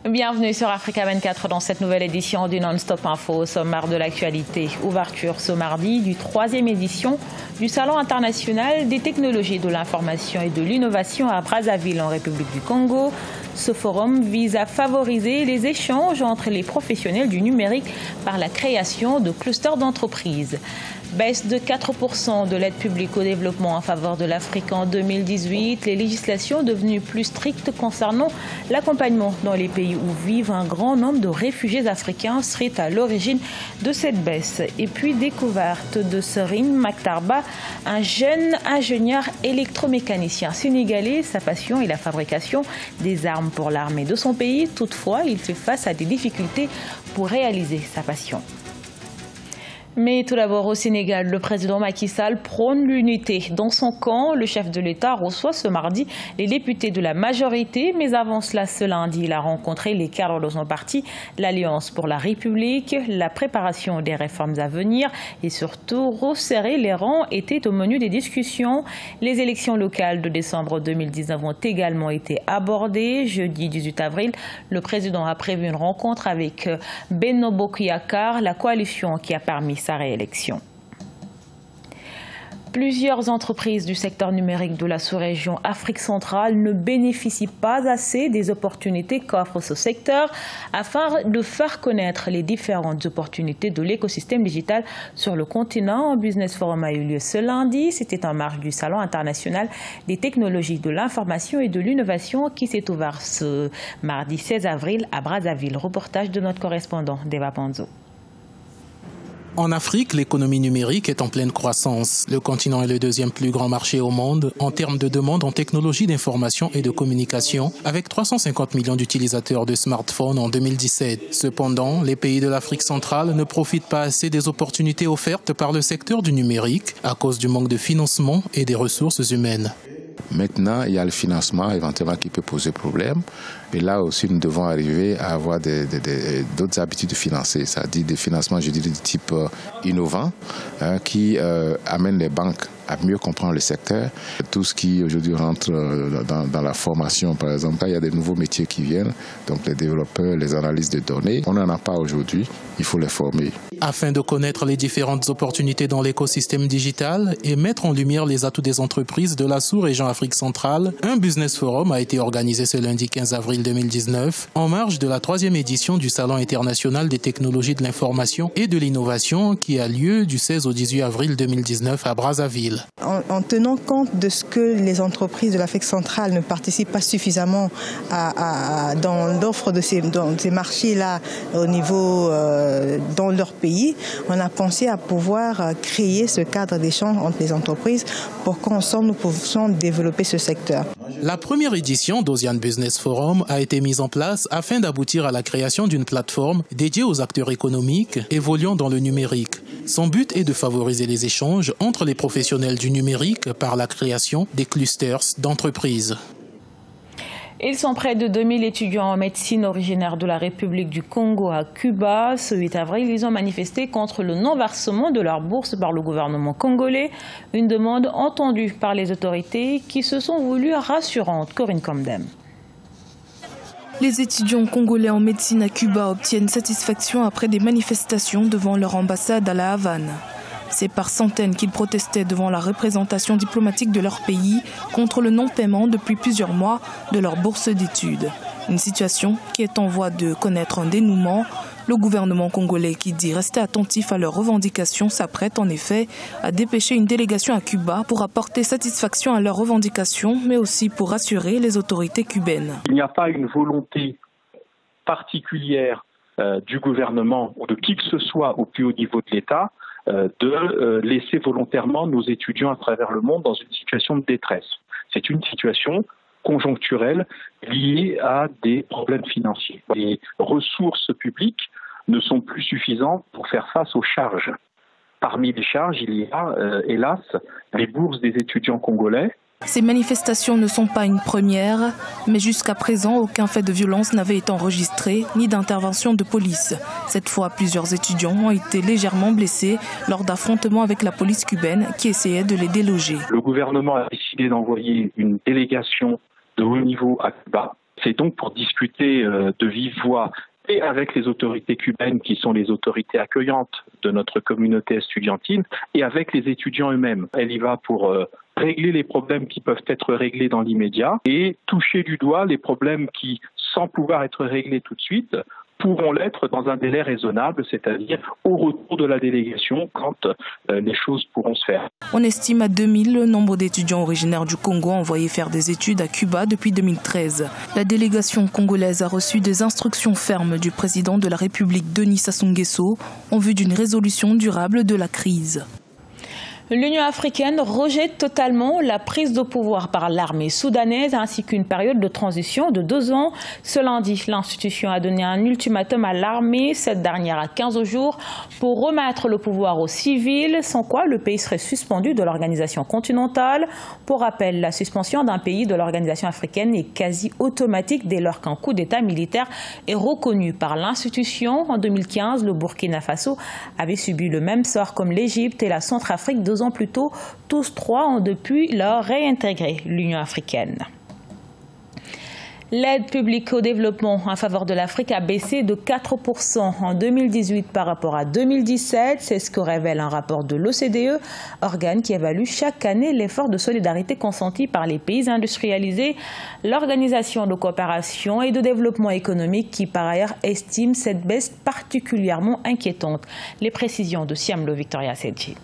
Bienvenue sur Africa 24 dans cette nouvelle édition du Non-Stop Info au sommaire de l'actualité. Ouverture ce mardi du 3e édition du Salon international des technologies de l'information et de l'innovation à Brazzaville en République du Congo. Ce forum vise à favoriser les échanges entre les professionnels du numérique par la création de clusters d'entreprises. Baisse de 4% de l'aide publique au développement en faveur de l'Afrique en 2018. Les législations devenues plus strictes concernant l'accompagnement dans les pays où vivent un grand nombre de réfugiés africains seraient à l'origine de cette baisse. Et puis découverte de Serine Maktarba, un jeune ingénieur électromécanicien sénégalais. Sa passion est la fabrication des armes pour l'armée de son pays. Toutefois, il fait face à des difficultés pour réaliser sa passion. Mais tout d'abord au Sénégal, le président Macky Sall prône l'unité. Dans son camp, le chef de l'État reçoit ce mardi les députés de la majorité. Mais avant cela, ce lundi, il a rencontré les cadres de son parti, l'Alliance pour la République. La préparation des réformes à venir et surtout resserrer les rangs était au menu des discussions. Les élections locales de décembre 2019 ont également été abordées. Jeudi 18 avril, le président a prévu une rencontre avec Benno Bokk Yakaar, la coalition qui a permis sa réélection. Plusieurs entreprises du secteur numérique de la sous-région Afrique centrale ne bénéficient pas assez des opportunités qu'offre ce secteur. Afin de faire connaître les différentes opportunités de l'écosystème digital sur le continent, un business forum a eu lieu ce lundi. C'était en marge du Salon international des technologies de l'information et de l'innovation qui s'est ouvert ce mardi 16 avril à Brazzaville. Reportage de notre correspondant Deva Panzo. En Afrique, l'économie numérique est en pleine croissance. Le continent est le deuxième plus grand marché au monde en termes de demande en technologie d'information et de communication, avec 350 millions d'utilisateurs de smartphones en 2017. Cependant, les pays de l'Afrique centrale ne profitent pas assez des opportunités offertes par le secteur du numérique à cause du manque de financement et des ressources humaines. Maintenant, il y a le financement éventuellement qui peut poser problème. Et là aussi, nous devons arriver à avoir d'autres habitudes de financer, c'est-à-dire des financements, je dirais, de type innovant, qui amènent les banques à mieux comprendre le secteur. Tout ce qui aujourd'hui rentre dans la formation, par exemple, il y a des nouveaux métiers qui viennent, donc les développeurs, les analystes de données. On n'en a pas aujourd'hui, il faut les former. Afin de connaître les différentes opportunités dans l'écosystème digital et mettre en lumière les atouts des entreprises de la sous-région Afrique centrale, un business forum a été organisé ce lundi 15 avril 2019 en marge de la 3e édition du Salon international des technologies de l'information et de l'innovation qui a lieu du 16 au 18 avril 2019 à Brazzaville. En tenant compte de ce que les entreprises de l'Afrique centrale ne participent pas suffisamment dans l'offre de ces marchés-là au niveau dans leur pays, on a pensé à pouvoir créer ce cadre d'échange entre les entreprises pour qu'ensemble nous puissions développer ce secteur. La première édition d'Ocean Business Forum a été mise en place afin d'aboutir à la création d'une plateforme dédiée aux acteurs économiques évoluant dans le numérique. Son but est de favoriser les échanges entre les professionnels du numérique par la création des clusters d'entreprises. Ils sont près de 2000 étudiants en médecine originaires de la République du Congo à Cuba. Ce 8 avril, ils ont manifesté contre le non-versement de leur bourse par le gouvernement congolais. Une demande entendue par les autorités qui se sont voulues rassurantes. Corinne Comdem. Les étudiants congolais en médecine à Cuba obtiennent satisfaction après des manifestations devant leur ambassade à La Havane. C'est par centaines qu'ils protestaient devant la représentation diplomatique de leur pays contre le non-paiement depuis plusieurs mois de leur bourse d'études. Une situation qui est en voie de connaître un dénouement. Le gouvernement congolais, qui dit rester attentif à leurs revendications, s'apprête en effet à dépêcher une délégation à Cuba pour apporter satisfaction à leurs revendications, mais aussi pour rassurer les autorités cubaines. Il n'y a pas une volonté particulière du gouvernement ou de qui que ce soit au plus haut niveau de l'État de laisser volontairement nos étudiants à travers le monde dans une situation de détresse. C'est une situation conjoncturelle liée à des problèmes financiers. Les ressources publiques ne sont plus suffisantes pour faire face aux charges. Parmi les charges, il y a, hélas, les bourses des étudiants congolais. Ces manifestations ne sont pas une première, mais jusqu'à présent, aucun fait de violence n'avait été enregistré, ni d'intervention de police. Cette fois, plusieurs étudiants ont été légèrement blessés lors d'affrontements avec la police cubaine qui essayait de les déloger. Le gouvernement a décidé d'envoyer une délégation de haut niveau à Cuba. C'est donc pour discuter de vive voix et avec les autorités cubaines qui sont les autorités accueillantes de notre communauté estudiantine et avec les étudiants eux-mêmes. Elle y va pour régler les problèmes qui peuvent être réglés dans l'immédiat et toucher du doigt les problèmes qui, sans pouvoir être réglés tout de suite, pourront l'être dans un délai raisonnable, c'est-à-dire au retour de la délégation quand les choses pourront se faire. On estime à 2000 le nombre d'étudiants originaires du Congo envoyés faire des études à Cuba depuis 2013. La délégation congolaise a reçu des instructions fermes du président de la République Denis Sassou Nguesso en vue d'une résolution durable de la crise. L'Union africaine rejette totalement la prise de pouvoir par l'armée soudanaise ainsi qu'une période de transition de 2 ans. Ce lundi, l'institution a donné un ultimatum à l'armée. Cette dernière a 15 jours pour remettre le pouvoir aux civils, sans quoi le pays serait suspendu de l'organisation continentale. Pour rappel, la suspension d'un pays de l'organisation africaine est quasi automatique dès lors qu'un coup d'État militaire est reconnu par l'institution. En 2015, le Burkina Faso avait subi le même sort comme l'Égypte et la Centrafrique 2 ans plus tôt. Tous trois ont depuis lors réintégré l'Union africaine. L'aide publique au développement en faveur de l'Afrique a baissé de 4% en 2018 par rapport à 2017. C'est ce que révèle un rapport de l'OCDE, organe qui évalue chaque année l'effort de solidarité consenti par les pays industrialisés. L'Organisation de coopération et de développement économique qui par ailleurs estime cette baisse particulièrement inquiétante. Les précisions de Siamlo Victoria Sedji.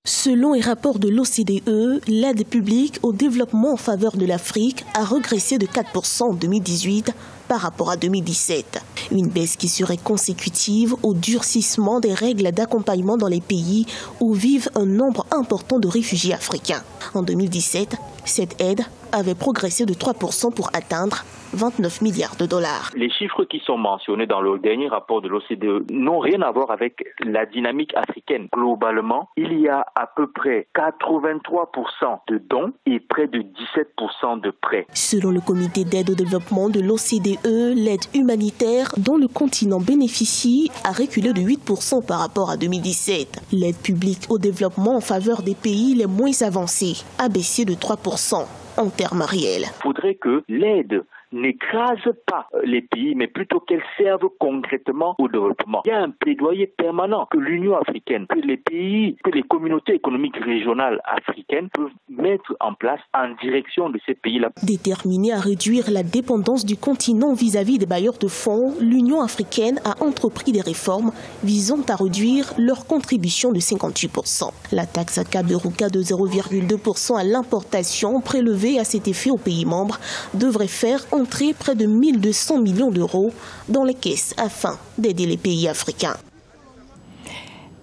Selon un rapport de l'OCDE, l'aide publique au développement en faveur de l'Afrique a régressé de 4% en 2018 par rapport à 2017. Une baisse qui serait consécutive au durcissement des règles d'accompagnement dans les pays où vivent un nombre important de réfugiés africains. En 2017, cette aide avait progressé de 3% pour atteindre 29 milliards de dollars. Les chiffres qui sont mentionnés dans le dernier rapport de l'OCDE n'ont rien à voir avec la dynamique africaine. Globalement, il y a à peu près 83% de dons et près de 17% de prêts. Selon le comité d'aide au développement de l'OCDE, l'aide humanitaire dont le continent bénéficie a reculé de 8% par rapport à 2017. L'aide publique au développement en faveur des pays les moins avancés a baissé de 3% en termes réels. Il faudrait que l'aide n'écrase pas les pays, mais plutôt qu'elles servent concrètement au développement. Il y a un plaidoyer permanent que l'Union africaine, que les pays, que les communautés économiques régionales africaines peuvent mettre en place en direction de ces pays-là. Déterminée à réduire la dépendance du continent vis-à-vis des bailleurs de fonds, l'Union africaine a entrepris des réformes visant à réduire leur contribution de 58%. La taxe Kaberuka de 0,2% à l'importation prélevée à cet effet aux pays membres devrait faire entrer près de 1200 millions d'euros dans les caisses afin d'aider les pays africains.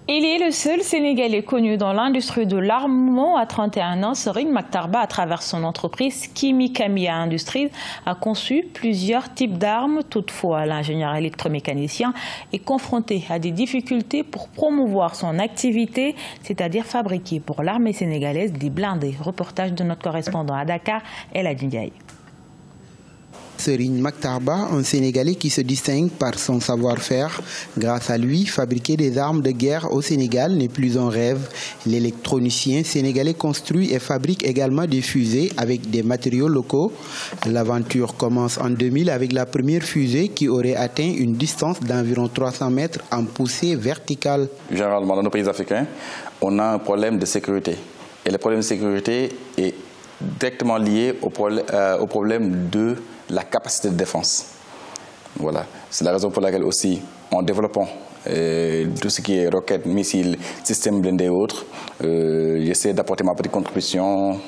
Il est le seul Sénégalais connu dans l'industrie de l'armement. À 31 ans, Serine Maktarba, à travers son entreprise Kimi Kamiya Industries, a conçu plusieurs types d'armes. Toutefois, l'ingénieur électromécanicien est confronté à des difficultés pour promouvoir son activité, c'est-à-dire fabriquer pour l'armée sénégalaise des blindés. Reportage de notre correspondant à Dakar, El Adindiaye. Serine Maktarba, un Sénégalais qui se distingue par son savoir-faire. Grâce à lui, fabriquer des armes de guerre au Sénégal n'est plus un rêve. L'électronicien sénégalais construit et fabrique également des fusées avec des matériaux locaux. L'aventure commence en 2000 avec la première fusée qui aurait atteint une distance d'environ 300 mètres en poussée verticale. Généralement, dans nos pays africains, on a un problème de sécurité. Et le problème de sécurité est directement lié au problème de la capacité de défense. Voilà. C'est la raison pour laquelle aussi, en développant tout ce qui est roquettes, missiles, systèmes blindés et autres, j'essaie d'apporter ma petite contribution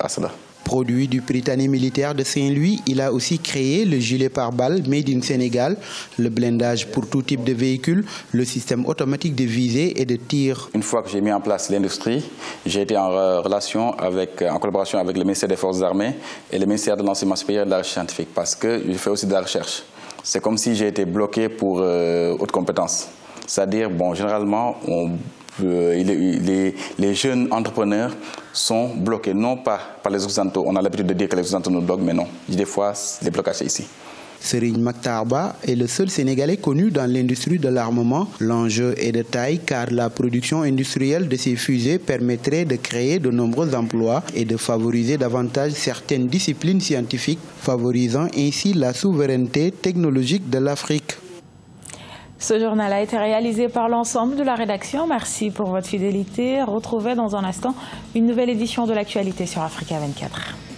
à cela. Produit du Prytanée militaire de Saint-Louis, il a aussi créé le gilet pare-balles Made in Sénégal, le blindage pour tout type de véhicule, le système automatique de visée et de tir. Une fois que j'ai mis en place l'industrie, j'ai été en collaboration avec le ministère des Forces armées et le ministère de l'Enseignement supérieur et de la Recherche scientifique, parce que je fais aussi de la recherche. C'est comme si j'ai été bloqué pour haute compétence. C'est-à-dire, bon, généralement, les jeunes entrepreneurs sont bloqués, non pas par les Occidentaux. On a l'habitude de dire que les Occidentaux nous bloquent, mais non. Des fois, les blocages, c'est ici. Serigne Maktarba est le seul Sénégalais connu dans l'industrie de l'armement. L'enjeu est de taille car la production industrielle de ces fusées permettrait de créer de nombreux emplois et de favoriser davantage certaines disciplines scientifiques, favorisant ainsi la souveraineté technologique de l'Afrique. Ce journal a été réalisé par l'ensemble de la rédaction. Merci pour votre fidélité. Retrouvez dans un instant une nouvelle édition de l'actualité sur Africa 24.